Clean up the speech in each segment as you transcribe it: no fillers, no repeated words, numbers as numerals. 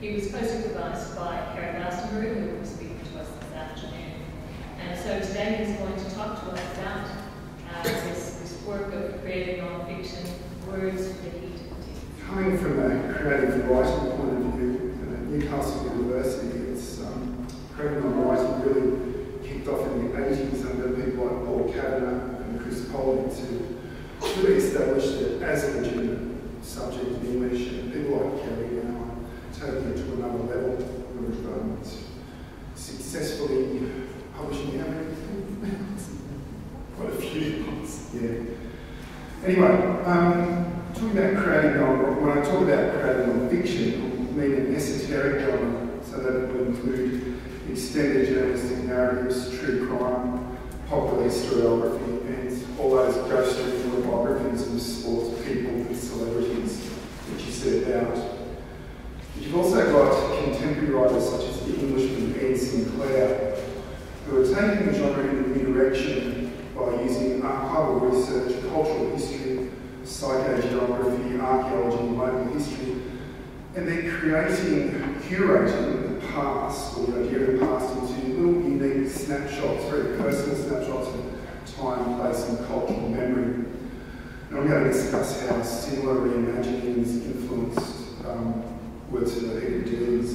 He was co-supervised by Kerry Glastonbury, who will be speaking to us this afternoon. And so today he's going to talk to us about this work of creating non-fiction, words for the heat of the teeth. Coming from a creative writing point of view, at Newcastle University, it's creative non-writing really kicked off in the 80s under people like Paul Kavanagh and Chris Polly to really establish it as a legitimate subject in English, and people like Kerry now are taking it to another level. We've successfully publishing how many? Quite a few months, yeah. Anyway, talking about creating when I talk about creating non-fiction, I mean an esoteric genre, so that it will include extended journalistic narratives, true crime, popular historiography, and all those ghost stories or biographies of sports people and celebrities which you set out. But you've also got contemporary writers such as the Englishman Ian Sinclair, who are taking the genre in a new direction by using archival research, cultural history, psychogeography, archaeology, and local history, and they're curating the past, or the idea of the past, into little unique snapshots, very personal snapshots of time, place, and cultural memory. And I'm going to discuss how similar reimaginings influenced works for Edgar Dealey's.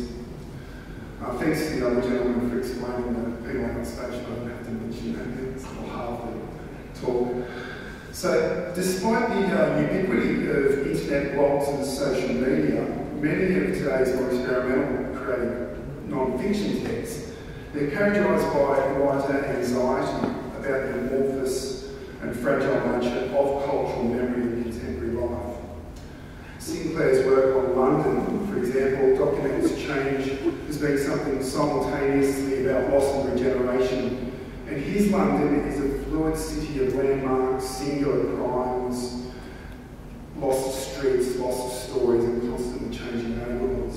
Thanks to the other gentleman for explaining that people on stage, but I don't have to mention that, it's not half the talk. So, despite the ubiquity of internet blogs and social media, many of today's more experimental creative non-fiction texts, they're characterised by writer anxiety about the amorphous and fragile nature of cultural memory in contemporary life. Sinclair's work on London, for example, documents change as being something simultaneously about loss and regeneration. And his London is a fluid city of landmarks, singular crimes, lost streets, lost stories, and constantly changing neighbourhoods.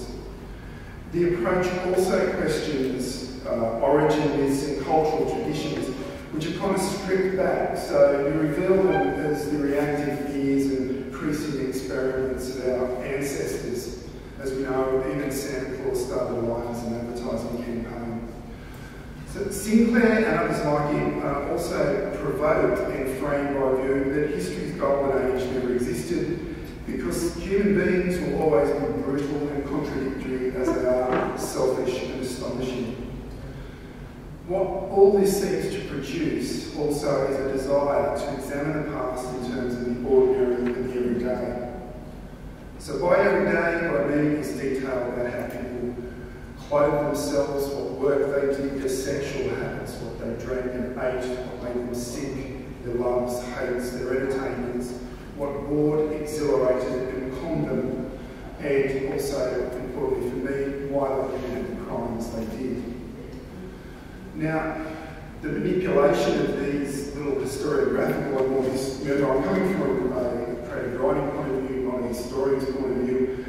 The approach also questions origin myths and cultural traditions, which are kind of stripped back, so you reveal them as the reactive fears and prescient experiments of our ancestors. As we know, even Santa Claus started life as an advertising campaign. So Sinclair and others like him also provoked and framed by view that history's golden age never existed, because human beings will always be brutal and contradictory as they are selfish and astonishing. What all this seems to produce also is a desire to examine the past in terms of the ordinary and the everyday. So by everyday, what I mean is detail about how people clothe themselves, what work they did, their sexual habits, what they drank and ate, what made them sick, their loves, hates, their entertainments, what bored, exhilarated and calmed them, and also, importantly for me, why they committed the crimes they did. Now, the manipulation of these little historiographical and more I'm coming from a creative writing point of view, not a historian's point of view,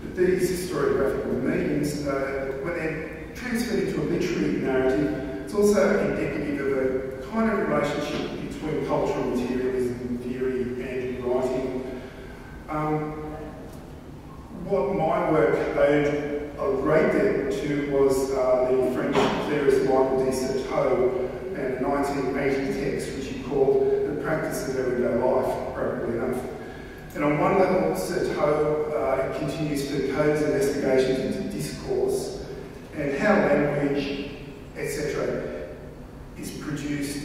but these historiographical meanings, when they're transferred into a literary narrative, it's also indicative of a kind of relationship between cultural materialism, theory, and writing. What my work owed a great debt to was the French theorist Michael de Certeau and a 1980 text which he called The Practice of Everyday Life, appropriately enough. And on one level, Certeau continues Foucault's investigations into discourse and how language, etc., is produced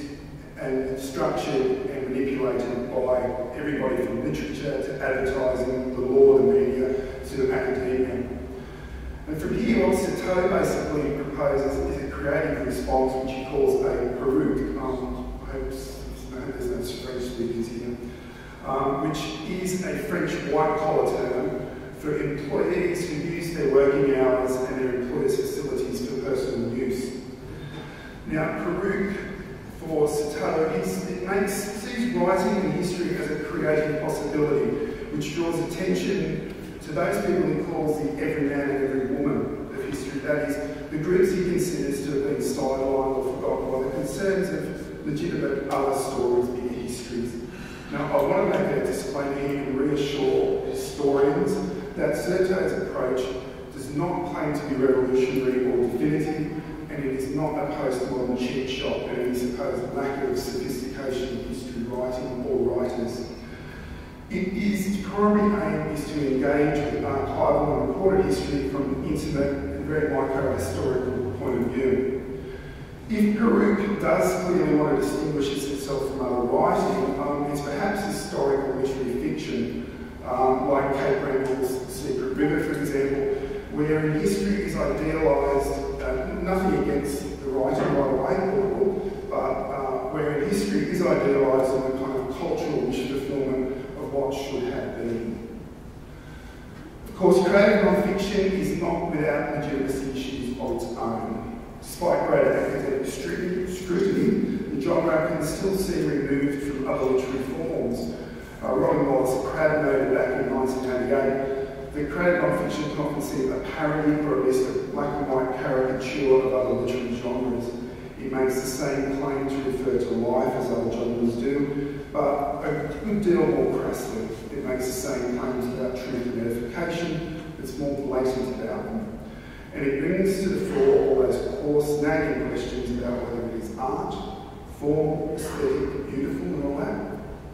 and structured and manipulated by everybody from literature to advertising, the law, the media, to academia. And from here, what Certeau basically proposes is a creative response which he calls a perruque. I hope there's no French speakers here. Which is a French white-collar term for employees who use their working hours and their employers' facilities for personal use. Now, perruque, for Certeau, sees writing and history as a creative possibility, which draws attention to those people he calls the every man and every woman of history. That is, the groups he considers to have been sidelined or forgotten by the concerns of legitimate other stories, bigger histories. Now, I want to make a disclaimer here and reassure historians that Certeau's approach does not claim to be revolutionary or definitive, and it is not a postmodern cheap shot and any supposed lack of sophistication in history writing or writers. Its primary aim is to engage with archival and recorded history from an intimate and very micro-historical point of view. If Peruk does clearly want to distinguish itself from other writing, it's perhaps historical literary fiction, like Kate Randall's Secret River, for example, where in history is idealised, nothing against the writing right away, but where in history is idealised in a kind of cultural wish fulfilment of what should have been. Of course, creative non-fiction is not without legitimacy issues of its own. Despite greater academic scrutiny, the genre can still seem removed from other literary forms. Robin Wallace Crabb noted back in 1988 that creative non-fiction can often seem a parody or at least a black and white caricature of other literary genres. It makes the same claim to refer to life as other genres do, but a good deal more crassly. It makes the same claims about truth and edification, it's more blatant about them. And it brings to the fore all those coarse, nagging questions about whether it is art, form, aesthetic, beautiful and all that,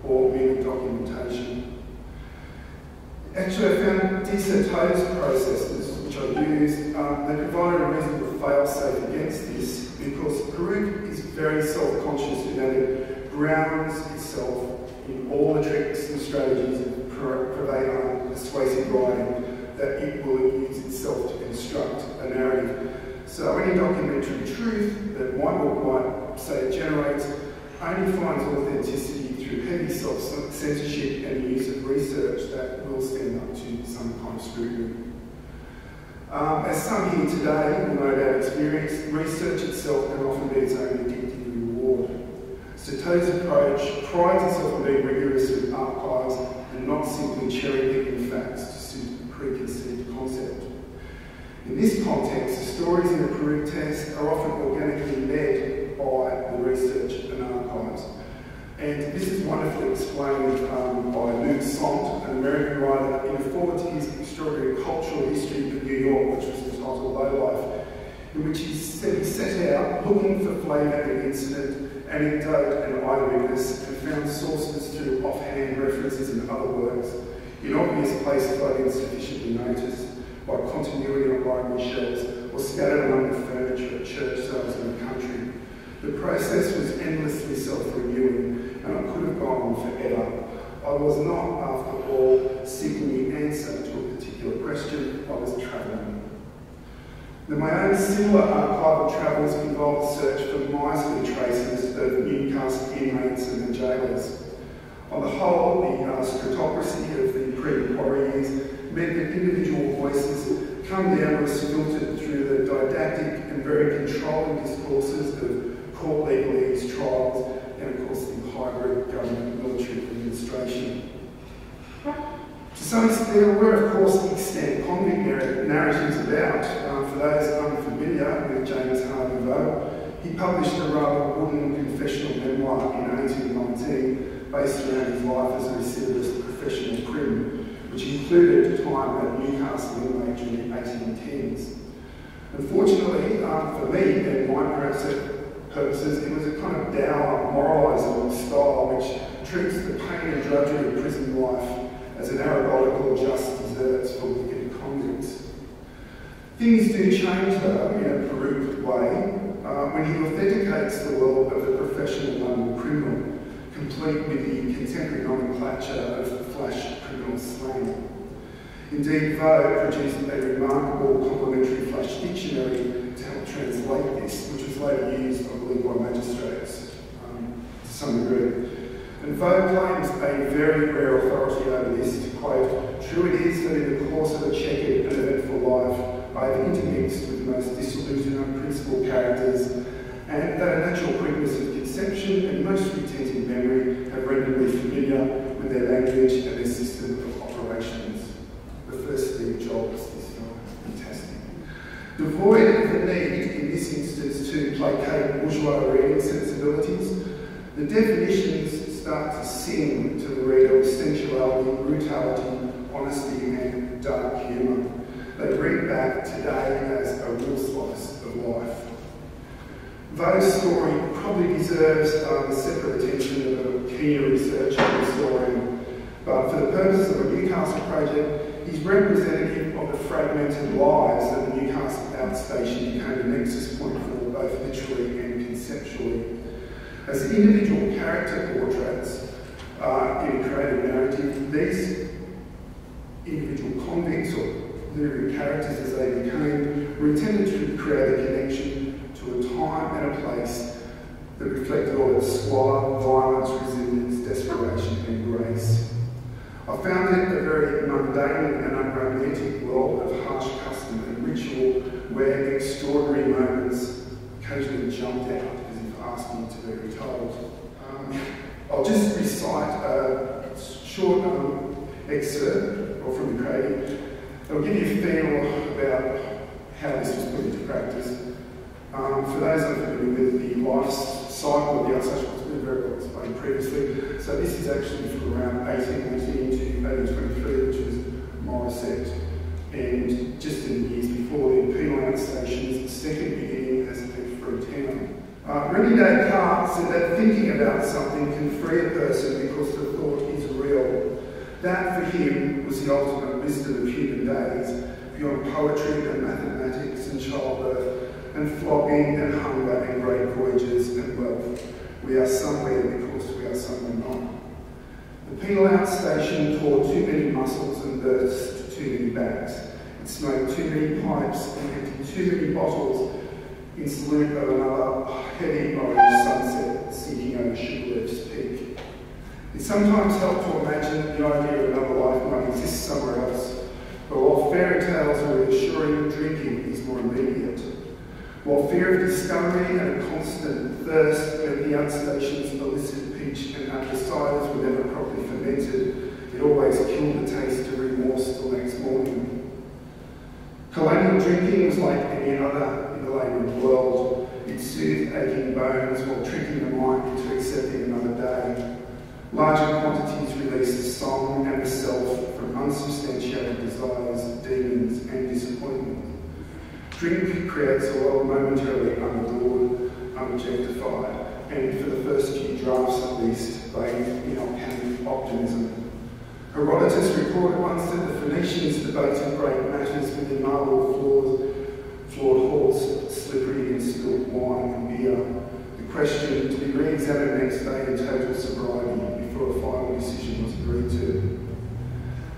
or merely documentation. Actually, I found DeSoto's processes, which I used, they provided a reasonable fail-safe against this, because Peruk is very self-conscious in that it grounds itself in all the tricks and strategies that pervade persuasive writing, that it will use itself to construct a narrative. So any documentary truth that my book might say it generates only finds authenticity through heavy self-censorship and the use of research that will stand up to some kind of scrutiny. As some here today will no doubt experience, research itself can often be its own addictive reward. Soto's approach prides itself on being rigorous with archives and not simply cherry-picking facts to suit a preconceived concept. In this context, the stories in the Peruk test are often organically led by the research and archives. And this is wonderfully explained by Luke Sant, an American writer, in a foreword to his extraordinary cultural history of New York, which was entitled Low Life, in which he said he set out looking for flavour in incident, anecdote and eyewitness, and found sources through offhand references in other works, in obvious places I didn't sufficiently notice, by continuity on library shelves, or scattered among the furniture at church sales in the country. The process was endlessly self-renewing, and I could have gone on forever. I was not, after all, seeking the answer to a particular question, I was travelling. Now, my own similar archival travels involved search for miserly traces of Newcastle inmates and the jailers. On the whole, the stratocracy of the pre-inquiry years meant that individual voices come down was filtered through the didactic and very controlling discourses of court legalese, trials, and of course the hybrid government military administration. To some extent, there were of course extant convict narratives about. For those unfamiliar with James Harvey Vaux, he published a rather wooden confessional memoir in 1819 based around his life as a recidivist professional criminal, which included time at Newcastle inmate during the 1810s. Unfortunately, for me and my purposes, it was a kind of dour, moralising style which treats the pain and drudgery of prison life as an arrogant just desserts for wicked convicts. Things do change though, in a Peruk way, when he authenticates the world of the professional London criminal, complete with the contemporary nomenclature of flash criminal slang. Indeed, Vaux produced a remarkable complementary flash dictionary to help translate this, which was later used, I believe, by magistrates to some degree. And Vaux claims a very rare authority over this to quote, "True it is that in the course of a checkered and eventful life, I have intermixed with the most dissolute and unprincipled characters, and that a natural quickness of conception and most retentive memory have rendered me familiar with their language and their system of operations." The first Steve Jobs, this fellow, fantastic. Devoid of the need, in this instance, to placate bourgeois reading sensibilities, the definitions start to sing to the reader with sensuality, brutality, honesty and dark humour. They bring back Those story probably deserves the separate attention of a keener researcher and historian, but for the purposes of a Newcastle project, he's representative of the fragmented lives that the Newcastle outstation became a nexus point for, both literally and conceptually. As individual character portraits in a creative narrative, these individual convicts or literary characters as they became were intended to create a connection to a time and a place that reflected all its squalor, violence, resilience, desperation and grace. I found it a very mundane and unromantic world of harsh custom and ritual where extraordinary moments occasionally jumped out as if asking to be retold. I'll just recite a short excerpt from the creative. It'll give you a feel about how this was put into practice. For those unfamiliar with the life cycle of the outstation, it's been very well explained previously. So this is actually from around 1818 to 1823, which was Morisset, and just in the years before the penal outstation's second beginning as a free tenor. Rene Descartes said that thinking about something can free a person because the thought is real. That, for him, was the ultimate wisdom of human days, beyond poetry and mathematics and childbirth, and flogging and hunger and great voyages and wealth. We are somewhere because we are somewhere not. The penal outstation tore too many muscles and burst too many backs. It smoked too many pipes and emptied too many bottles in salute of another heavy orange sunset sinking over Sugarloaf's Peak. It sometimes helped to imagine that the idea of another life might exist somewhere else, but while fairy tales are reassuring, drinking is more immediate. While fear of discovery and a constant thirst meant the outstation's illicit peach and apple ciders were never properly fermented, it always killed the taste to remorse till next morning. Colonial drinking was like any other in the labouring world. It soothed aching bones while tricking the mind into accepting another day. Larger quantities released the song and the self from unsubstantiated desires, demons and disappointment. Drink creates a world momentarily unadored, unobjectified, and for the first few drafts at least, bathed in alchemic optimism. Herodotus recorded once that the Phoenicians debated great matters within marble floored halls, slippery and spilt wine and beer. The question to be re-examined next day in total sobriety before a final decision was agreed to.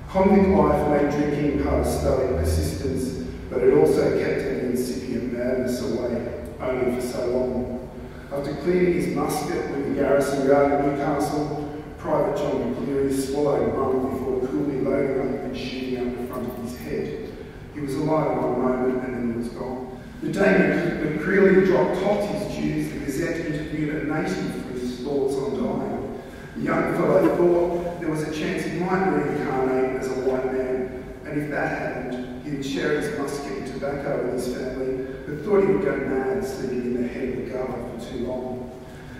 Convict life made drinking part of stoic persistence, but it also kept an incipient madness away, only for so long. After cleaning his musket with the garrison guard at Newcastle, Private John McCleary swallowed rum before coolly loading up and shooting out the front of his head. He was alive one moment and then he was gone. The day McCreely topped his dues, the Gazette interviewed a native for his thoughts on dying. The young fellow thought there was a chance he might reincarnate as a white man, and if that happened, he would share his musket and tobacco with his family, but thought he would go mad sleeping in the head of the guard for too long.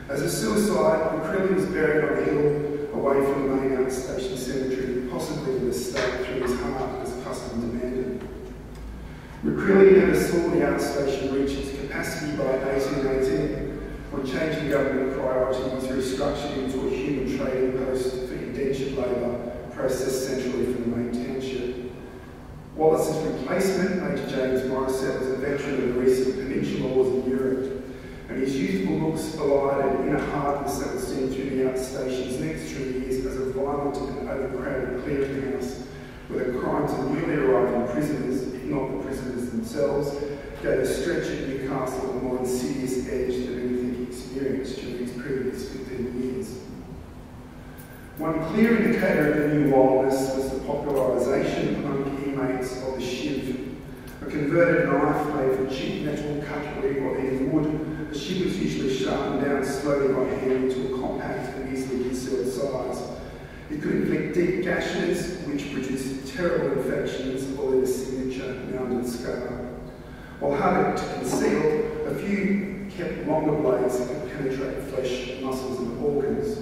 As a suicide, McCreely was buried on a hill away from the main outstation cemetery, possibly with a stake through his heart as custom demanded. McCreely never saw the outstation reach its capacity by 1818, when changing government priorities restructured into a human trading post for indentured labour processed centrally from the main township. Wallace's replacement, Major James Morisset, was a veteran of the recent Peninsular Wars in Europe, and his youthful looks belied an inner hardness that was seen through the outstation's next 3 years as a violent and overcrowded clearinghouse, where the crimes of newly arriving prisoners, if not the prisoners themselves, gave a stretch at Newcastle a more insidious edge than anything he experienced during his previous 15 years. One clear indicator of the new wildness was the popularisation among inmates of the shiv, a converted knife made from cheap metal, cutlery or even wood. The shiv was usually sharpened down slowly by hand into a compact and easily concealed size. It could inflict deep gashes, which produced terrible infections or leave a signature mounded scar. While harder to conceal, a few kept longer blades that could penetrate flesh, muscles and organs.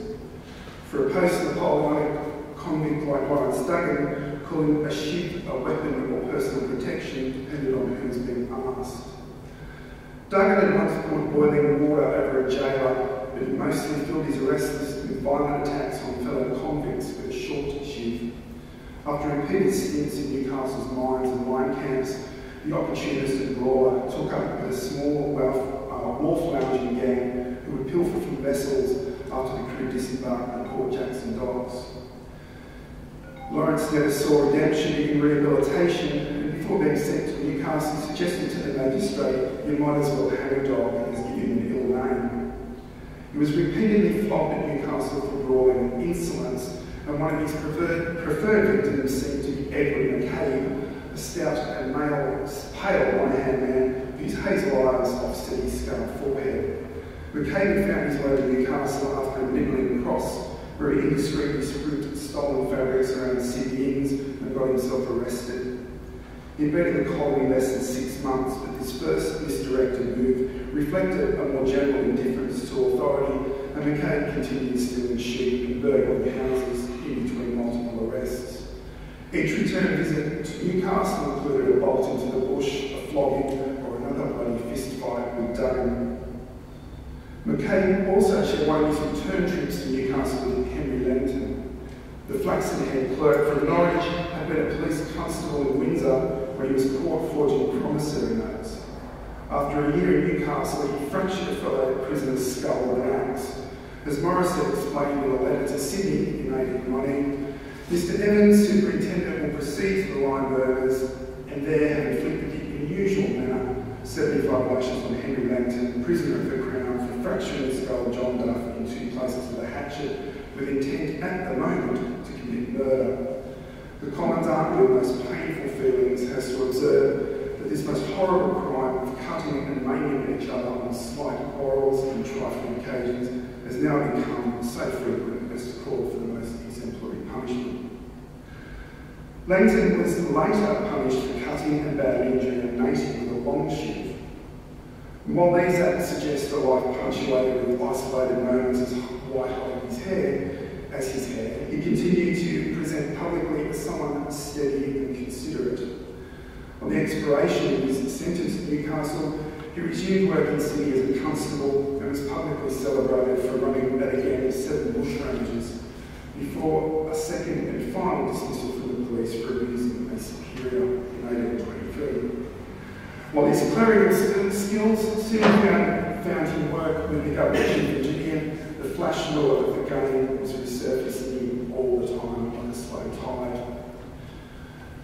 For a post-Napoleonic convict like Lawrence Duggan, calling a shiv a weapon or personal protection depended on who was being asked. Duggan had once poured boiling water over a jailer, but he mostly filled his arrest list with violent attacks on fellow convicts with a short sheath. After repeated stints in Newcastle's mines and mine camps, the opportunist and brawler took up with a small wharf-lounging gang who would pilfer from vessels after the crew disembarked at Port Jackson docks. Lawrence never saw redemption, even rehabilitation, and before being sent to Newcastle, he suggested to the magistrate, "You might as well hang a dog as give him an ill name." He was repeatedly flogged at Newcastle for brawling and insolence, and one of his preferred victims seemed to be Edward McCabe, a stout and pale one-hand man whose hazel eyes offset his scarred forehead. McCabe found his way to Newcastle after a nibbling cross, where he indiscreetly scribbled stolen fabrics around city inns and got himself arrested. He'd been in the colony less than 6 months, but this first misdirected move reflected a more general indifference to authority, and McCabe continued stealing sheep and burgling houses in between multiple arrests. Each return visit to Newcastle included a bolt into the bush, a flogging, or another bloody fist fight with Duggan. McCabe also shared one of his return trips to Newcastle with Henry Langton. The flaxen-haired clerk from Norwich had been a police constable in Windsor when he was caught forging promissory notes. After a year in Newcastle, he fractured a fellow prisoner's skull with an axe. As Morris had explained in a letter to Sydney in 1890, Mr. Evans, superintendent, will proceed to the line burners and there have inflicted in the usual manner 75 lashes on Henry Langton, prisoner of the Crown, for fracturing the skull of John Duff in 2 places with a hatchet, with intent at the moment to commit murder. The Commandant, with most painful feelings, has to observe that this most horrible crime of cutting and maiming each other on slight quarrels and trifling occasions has now become so frequent as to call for the most exemplary punishment. Langton was later punished for cutting and badly injuring a native with a long sheath. And while these acts suggest a life punctuated with isolated moments as white hot his hair, he continued to present publicly as someone steady and considerate. On the expiration of his sentence at Newcastle, he resumed work in Sydney as a constable and was publicly celebrated for running at a gang of 7 bushrangers before a second and final dismissal from the police for abusing a superior in 1823. While his clerical skills soon found him work with the government chief engineer, the flash lure of the gun was resurfacing all the time on a slow tide.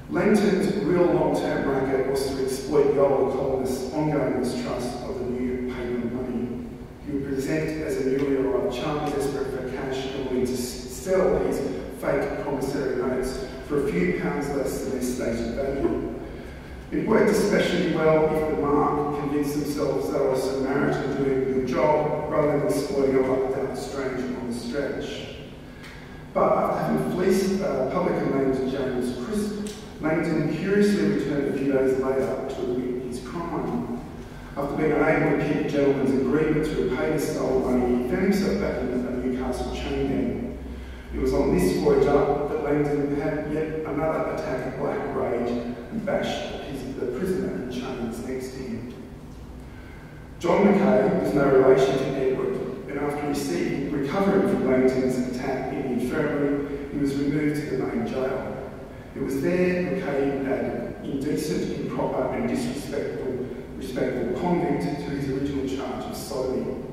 Langton's real long-term racket was to exploit the old colonists' ongoing mistrust of the new paper money. He would present as a newly arrived chum desperate for cash and willing to sell these fake promissory notes for a few pounds less than their stated value. It worked especially well if the mark convinced themselves they were a Samaritan doing a good job rather than exploiting a locked-out stranger on the stretch. But after having fleeced publican named James Crisp, Langton curiously returned a few days later to admit his crime. After being unable to keep a gentleman's agreement to repay the stolen money, he found himself back in a Newcastle chain gang. It was on this voyage up that Langton had yet another attack of black rage and bashed the prisoner in chains next to him. John McCabe was no relation to Edward, and after recovering from Langton's attack in the infirmary, he was removed to the main jail. It was there McCabe added indecent, improper and disrespectful convict to his original charge of sodomy.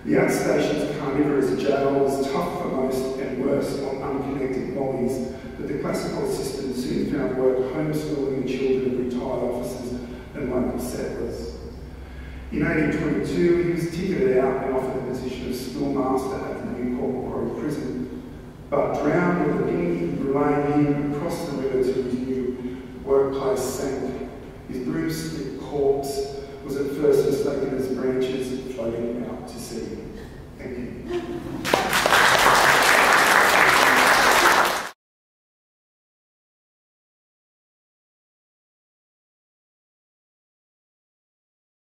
The outstation's carnivorous jail was tough for most and worse on unconnected mollies, but the classical assistant soon found work homeschooling the children of retired officers and local settlers. In 1822, he was ticketed out and offered the position of schoolmaster at the Newcastle Quarry Prison, but drowned with a dinghy relaying him across the river to his new workplace sank. His broomstick corpse was at first mistaken as branches floating out to sea. Thank you.